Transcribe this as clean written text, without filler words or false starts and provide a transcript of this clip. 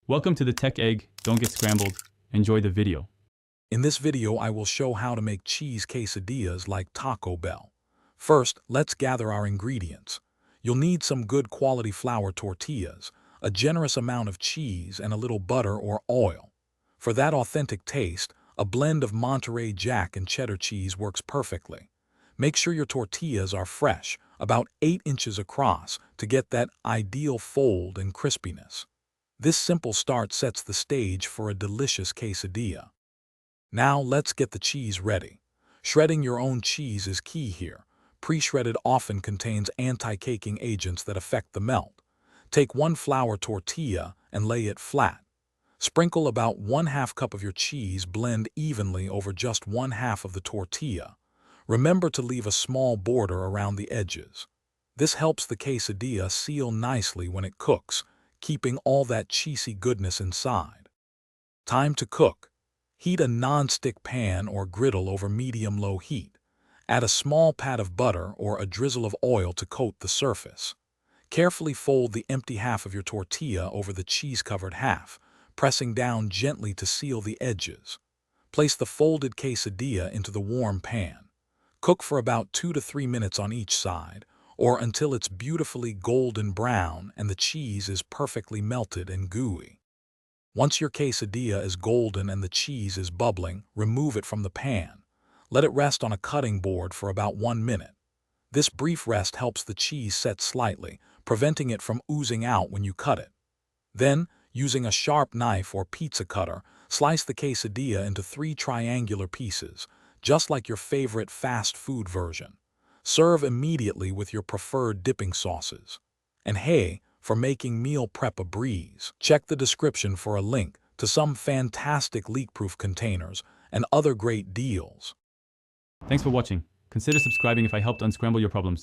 Welcome to the Tech Egg. Don't get scrambled. Enjoy the video. In this video, I will show how to make cheese quesadillas like Taco Bell. First, let's gather our ingredients. You'll need some good quality flour tortillas, a generous amount of cheese, and a little butter or oil. For that authentic taste, a blend of Monterey Jack and cheddar cheese works perfectly. Make sure your tortillas are fresh, about 8 inches across, to get that ideal fold and crispiness. This simple start sets the stage for a delicious quesadilla. Now let's get the cheese ready. Shredding your own cheese is key here. Pre-shredded often contains anti-caking agents that affect the melt. Take 1 flour tortilla and lay it flat. Sprinkle about 1/2 cup of your cheese, blend evenly over just 1/2 of the tortilla. Remember to leave a small border around the edges. This helps the quesadilla seal nicely when it cooks, keeping all that cheesy goodness inside. Time to cook. Heat a non-stick pan or griddle over medium-low heat. Add a small pat of butter or a drizzle of oil to coat the surface. Carefully fold the empty half of your tortilla over the cheese-covered half, pressing down gently to seal the edges. Place the folded quesadilla into the warm pan. Cook for about 2 to 3 minutes on each side, or until it's beautifully golden brown and the cheese is perfectly melted and gooey. Once your quesadilla is golden and the cheese is bubbling, remove it from the pan. Let it rest on a cutting board for about 1 minute. This brief rest helps the cheese set slightly, preventing it from oozing out when you cut it. Then, using a sharp knife or pizza cutter, slice the quesadilla into 3 triangular pieces, just like your favorite fast food version. Serve immediately with your preferred dipping sauces. And hey, for making meal prep a breeze, check the description for a link to some fantastic leak-proof containers and other great deals. Thanks for watching. Consider subscribing if I helped unscramble your problems.